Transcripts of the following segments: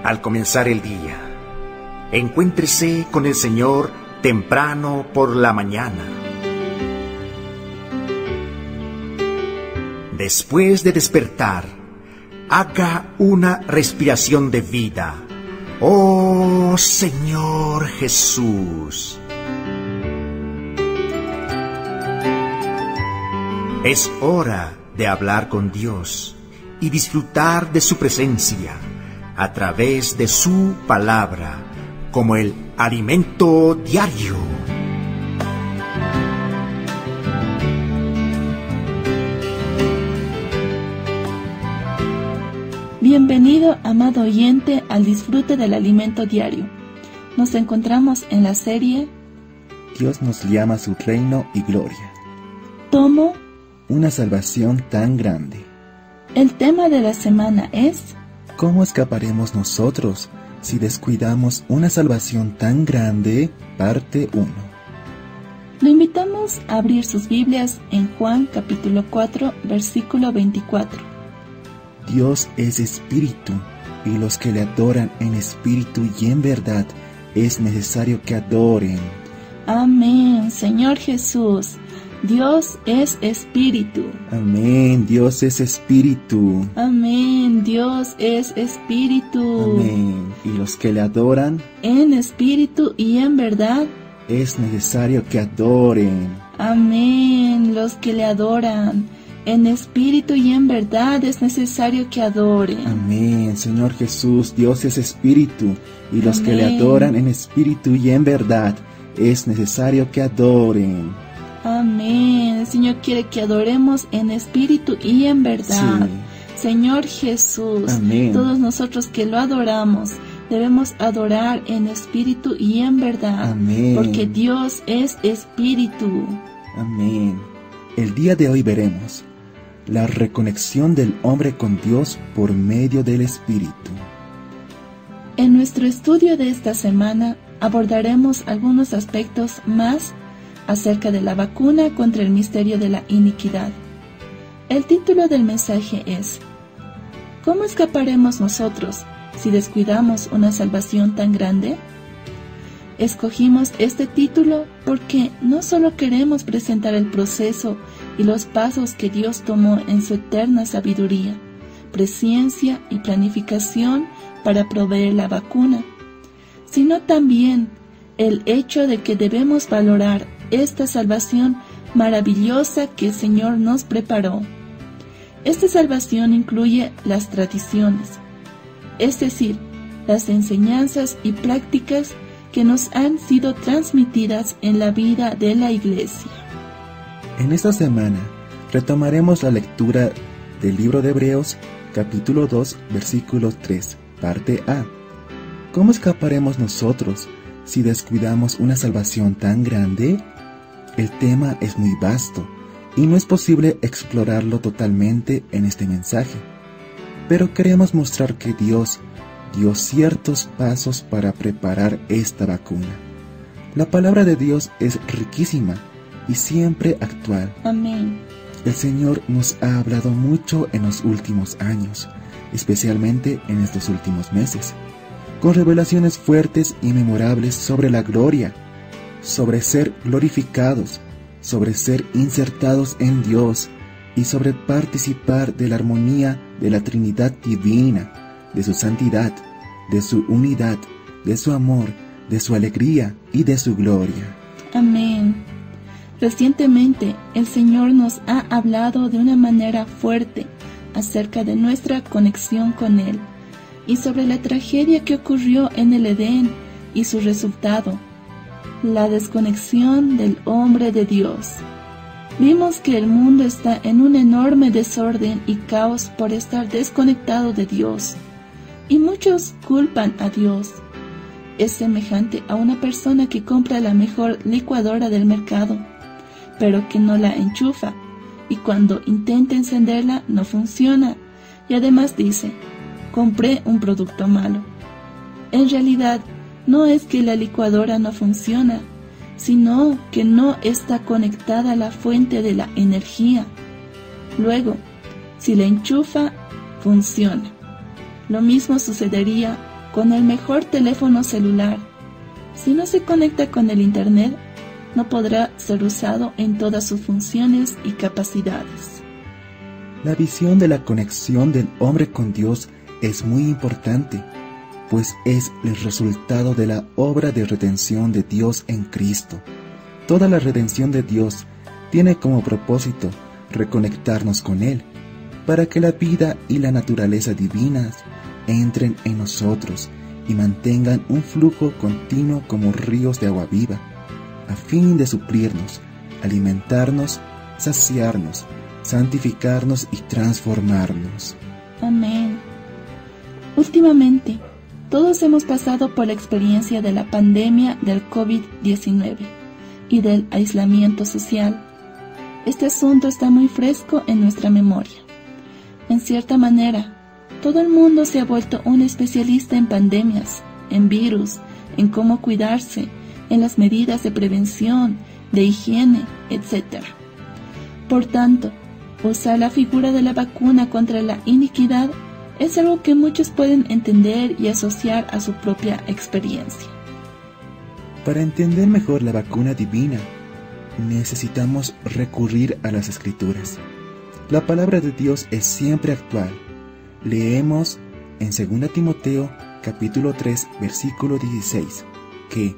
al comenzar el día. Encuéntrese con el Señor temprano por la mañana. Después de despertar, haga una respiración de vida. ¡Oh, Señor Jesús! Es hora de hablar con Dios y disfrutar de su presencia a través de su palabra como el alimento diario. Bienvenido, amado oyente, al disfrute del alimento diario. Nos encontramos en la serie Dios nos llama a su reino y gloria. Tomo una salvación tan grande. El tema de la semana es ¿cómo escaparemos nosotros si descuidamos una salvación tan grande? Parte 1. Lo invitamos a abrir sus Biblias en Juan capítulo 4, versículo 24. Dios es espíritu, y los que le adoran en espíritu y en verdad es necesario que adoren. Amén, Señor Jesús. Dios es espíritu. Amén, Dios es espíritu. Amén, Dios es espíritu. Amén, y los que le adoran en espíritu y en verdad es necesario que adoren. Amén, los que le adoran en espíritu y en verdad es necesario que adoren. Amén, Señor Jesús, Dios es espíritu, y los Amén. que le adoran en espíritu y en verdad es necesario que adoren. Amén. El Señor quiere que adoremos en espíritu y en verdad. Sí. Señor Jesús, Amén. Todos nosotros que lo adoramos, debemos adorar en espíritu y en verdad. Amén. Porque Dios es espíritu. Amén. El día de hoy veremos la reconexión del hombre con Dios por medio del Espíritu. En nuestro estudio de esta semana abordaremos algunos aspectos más acerca de la vacuna contra el misterio de la iniquidad. El título del mensaje es ¿cómo escaparemos nosotros si descuidamos una salvación tan grande? Escogimos este título porque no solo queremos presentar el proceso y los pasos que Dios tomó en su eterna sabiduría, presciencia y planificación para proveer la vacuna, sino también el hecho de que debemos valorar esta salvación maravillosa que el Señor nos preparó. Esta salvación incluye las tradiciones, es decir, las enseñanzas y prácticas que nos han sido transmitidas en la vida de la Iglesia. En esta semana retomaremos la lectura del libro de Hebreos, capítulo 2, versículo 3, parte A. ¿Cómo escaparemos nosotros si descuidamos una salvación tan grande? El tema es muy vasto y no es posible explorarlo totalmente en este mensaje, pero queremos mostrar que Dios dio ciertos pasos para preparar esta vacuna. La palabra de Dios es riquísima y siempre actual. Amén. El Señor nos ha hablado mucho en los últimos años, especialmente en estos últimos meses, con revelaciones fuertes y memorables sobre la gloria, sobre ser glorificados, sobre ser insertados en Dios y sobre participar de la armonía de la Trinidad divina, de su santidad, de su unidad, de su amor, de su alegría y de su gloria. Amén. Recientemente, el Señor nos ha hablado de una manera fuerte acerca de nuestra conexión con Él y sobre la tragedia que ocurrió en el Edén y su resultado, la desconexión del hombre de Dios. Vimos que el mundo está en un enorme desorden y caos por estar desconectado de Dios, y muchos culpan a Dios. Es semejante a una persona que compra la mejor licuadora del mercado, pero que no la enchufa, y cuando intenta encenderla no funciona, y además dice, compré un producto malo. En realidad, no es que la licuadora no funciona, sino que no está conectada a la fuente de la energía. Luego, si la enchufa, funciona. Lo mismo sucedería con el mejor teléfono celular. Si no se conecta con el Internet, no podrá ser usado en todas sus funciones y capacidades. La visión de la conexión del hombre con Dios es muy importante, pues es el resultado de la obra de redención de Dios en Cristo. Toda la redención de Dios tiene como propósito reconectarnos con Él, para que la vida y la naturaleza divinas entren en nosotros y mantengan un flujo continuo como ríos de agua viva, a fin de suplirnos, alimentarnos, saciarnos, santificarnos y transformarnos. Amén. Últimamente, todos hemos pasado por la experiencia de la pandemia del COVID-19 y del aislamiento social. Este asunto está muy fresco en nuestra memoria. En cierta manera, todo el mundo se ha vuelto un especialista en pandemias, en virus, en cómo cuidarse, en las medidas de prevención, de higiene, etc. Por tanto, usar la figura de la vacuna contra la iniquidad es algo que muchos pueden entender y asociar a su propia experiencia. Para entender mejor la vacuna divina, necesitamos recurrir a las Escrituras. La palabra de Dios es siempre actual. Leemos en 2 Timoteo capítulo 3 versículo 16 que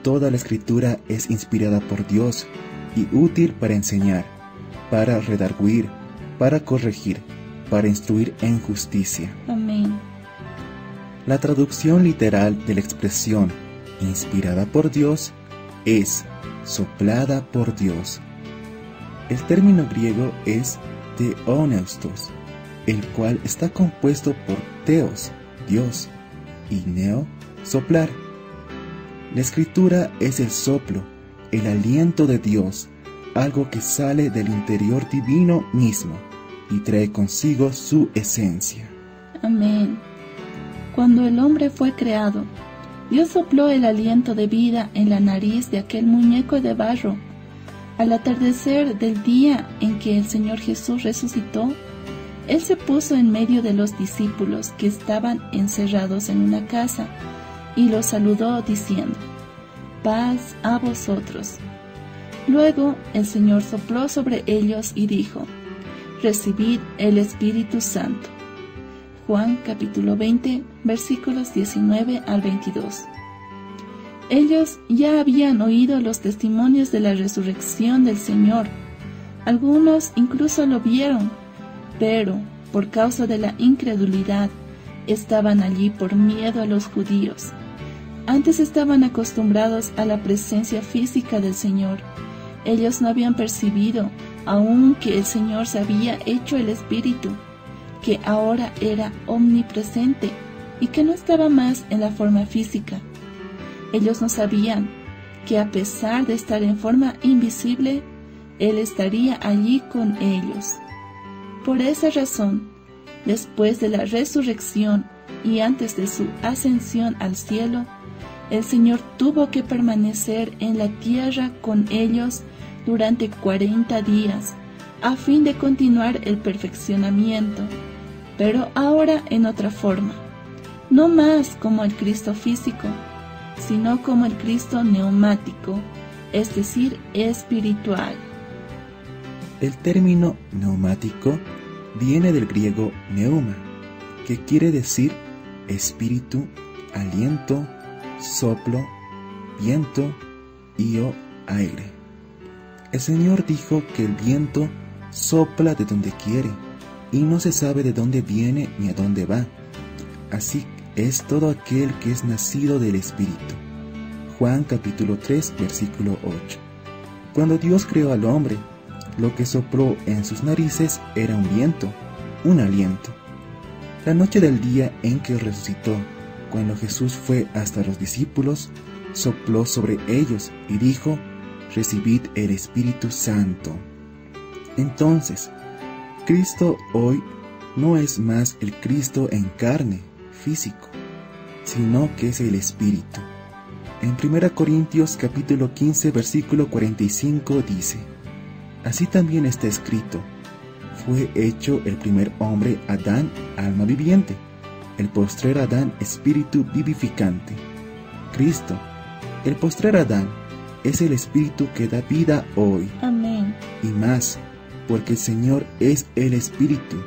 toda la Escritura es inspirada por Dios y útil para enseñar, para redarguir, para corregir, para instruir en justicia. Amén. La traducción literal de la expresión inspirada por Dios es soplada por Dios. El término griego es theoneustos, el cual está compuesto por theos, Dios, y neo, soplar. La Escritura es el soplo, el aliento de Dios, algo que sale del interior divino mismo y trae consigo su esencia. Amén. Cuando el hombre fue creado, Dios sopló el aliento de vida en la nariz de aquel muñeco de barro. Al atardecer del día en que el Señor Jesús resucitó, Él se puso en medio de los discípulos que estaban encerrados en una casa y los saludó diciendo: «Paz a vosotros». Luego el Señor sopló sobre ellos y dijo: «Recibid el Espíritu Santo». Juan capítulo 20, versículos 19 al 22. Ellos ya habían oído los testimonios de la resurrección del Señor. Algunos incluso lo vieron, pero por causa de la incredulidad estaban allí por miedo a los judíos. Antes estaban acostumbrados a la presencia física del Señor. Ellos no habían percibido aún que el Señor se había hecho el Espíritu, que ahora era omnipresente y que no estaba más en la forma física. Ellos no sabían que a pesar de estar en forma invisible, Él estaría allí con ellos. Por esa razón, después de la resurrección y antes de su ascensión al cielo, el Señor tuvo que permanecer en la tierra con ellos durante 40 días, a fin de continuar el perfeccionamiento, pero ahora en otra forma, no más como el Cristo físico, sino como el Cristo neumático, es decir, espiritual. El término neumático viene del griego neuma, que quiere decir espíritu, aliento, soplo, viento y o aire. El Señor dijo que el viento sopla de donde quiere y no se sabe de dónde viene ni a dónde va. Así es todo aquel que es nacido del Espíritu. Juan capítulo 3 versículo 8. Cuando Dios creó al hombre, lo que sopló en sus narices era un viento, un aliento. La noche del día en que resucitó, cuando Jesús fue hasta los discípulos, sopló sobre ellos y dijo: «Recibid el Espíritu Santo». Entonces, Cristo hoy no es más el Cristo en carne, físico, sino que es el Espíritu. En 1 Corintios capítulo 15 versículo 45 dice: «Así también está escrito: fue hecho el primer hombre, Adán, alma viviente, el postrer Adán espíritu vivificante. Cristo, el postrer Adán, es el espíritu que da vida hoy. Amén. Y más, porque el Señor es el espíritu,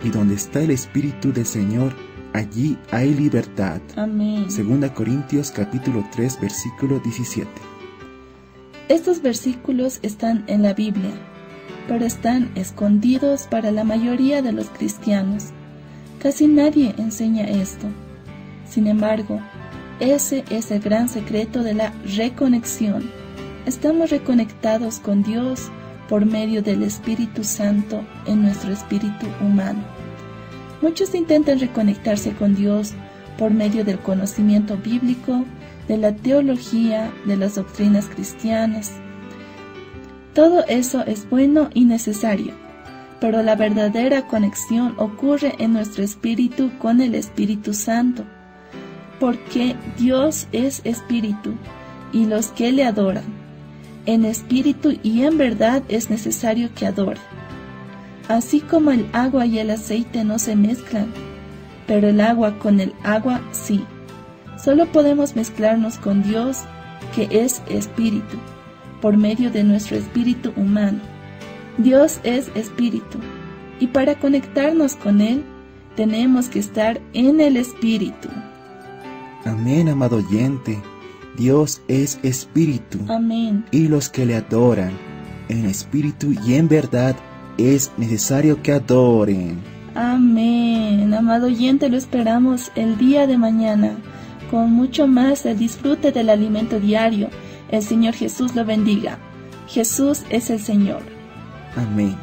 y donde está el espíritu del Señor, allí hay libertad. Amén. 2 Corintios capítulo 3, versículo 17. Estos versículos están en la Biblia, pero están escondidos para la mayoría de los cristianos. Casi nadie enseña esto. Sin embargo, ese es el gran secreto de la reconexión. Estamos reconectados con Dios por medio del Espíritu Santo en nuestro espíritu humano. Muchos intentan reconectarse con Dios por medio del conocimiento bíblico, de la teología, de las doctrinas cristianas. Todo eso es bueno y necesario, pero la verdadera conexión ocurre en nuestro espíritu con el Espíritu Santo, porque Dios es espíritu, y los que le adoran, en espíritu y en verdad es necesario que adoren. Así como el agua y el aceite no se mezclan, pero el agua con el agua sí. Solo podemos mezclarnos con Dios, que es espíritu, por medio de nuestro espíritu humano. Dios es espíritu, y para conectarnos con Él, tenemos que estar en el espíritu. Amén, amado oyente. Dios es espíritu. Amén. Y los que le adoran, en espíritu y en verdad, es necesario que adoren. Amén. Amado oyente, lo esperamos el día de mañana, con mucho más el disfrute del alimento diario. El Señor Jesús lo bendiga. Jesús es el Señor. Amén.